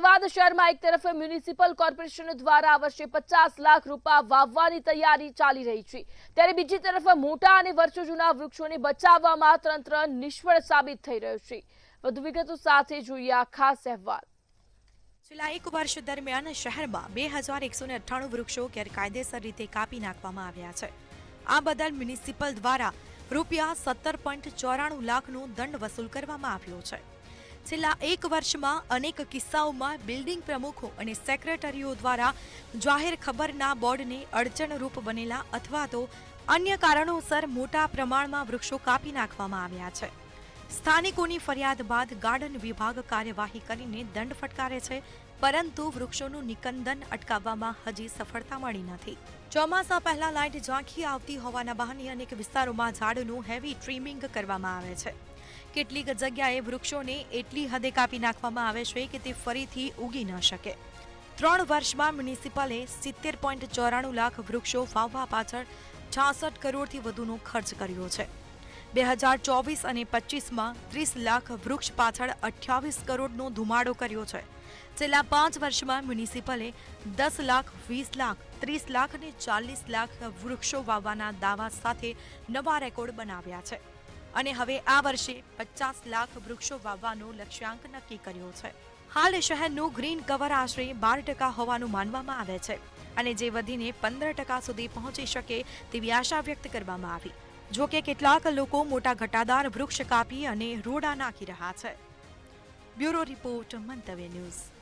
અમદાવાદ શહેરમાં એક તરફ મ્યુનિસિપલ કોર્પોરેશન દ્વારા આ વર્ષે 50 લાખ રૂપિયા વાવવાની તૈયારી ચાલી રહી છે, ત્યારે બીજી તરફ મોટા અને વર્ષો જૂના વૃક્ષોને બચાવવામાં તંત્ર નિષ્ફળ સાબિત થઈ રહ્યું છે। વધુ વિગતો સાથે જોઈએ આ ખાસ અહેવાલ। છેલ્લા એક વર્ષ દરમિયાન શહેરમાં 2198 વૃક્ષો ગેરકાયદેસર રીતે કાપી નાખવામાં આવ્યા છે। આ બદલ મ્યુનિસિપલ દ્વારા રૂપિયા 17.94 લાખનો દંડ વસૂલ કરવામાં આવ્યો છે। છેલ્લા એક વર્ષમાં અનેક કિસ્સાઓમાં બિલ્ડિંગ પ્રમુખો અને સેક્રેટરીઓ દ્વારા જાહેર ખબરના બોર્ડને અડચણરૂપ બનેલા અથવા તો અન્ય કારણોસર મોટા પ્રમાણમાં વૃક્ષો કાપી નાખવામાં આવ્યા છે। સ્થાનિકોની ફરિયાદ બાદ ગાર્ડન વિભાગ કાર્યવાહી કરીને દંડ ફટકારે છે, પરંતુ વૃક્ષોનું નિકંદન અટકાવવામાં હજી સફળતા મળી નથી। ચોમાસા પહેલા લાઇટ ઝાંખી આવતી હોવાના બહાને અનેક વિસ્તારોમાં ઝાડનું હેવી ટ્રીમિંગ કરવામાં આવે છે। કેટલીક જગ્યાએ વૃક્ષોને એટલી હદે કાપી નાખવામાં આવે છે કે તે ફરીથી ઉગી ન શકે। 3 વર્ષમાં મ્યુનિસિપલે 70.94 લાખ વૃક્ષો વાવવા પાછળ 66 કરોડથી વધુનો ખર્ચ કર્યો છે। 2024 અને 25માં 30 લાખ વૃક્ષ પાછળ 28 કરોડનો ધુમાડો કર્યો છે। છેલ્લા 5 વર્ષમાં મ્યુનિસિપલે 10 લાખ, 20 લાખ, 30 લાખ અને 40 લાખ વૃક્ષો વાવવાના દાવા સાથે નવા રેકોર્ડ બનાવ્યા છે અને હવે આ વર્ષે 50 લાખ વૃક્ષો વાવવાનો લક્ષ્યાંક નક્કી કર્યો છે। હાલ શહેરનું ગ્રીન કવર આશરે 12% હોવાનું માનવામાં આવે છે અને જે વધીને 15% સુધી પહોંચી શકે તેવી આશા વ્યક્ત કરવામાં આવી। જો કે કેટલાક લોકો મોટા ઘટાદાર વૃક્ષ કાપી અને રોડા નાખી રહ્યા છે। બ્યુરો રિપોર્ટ, મંતવ્ય ન્યૂઝ।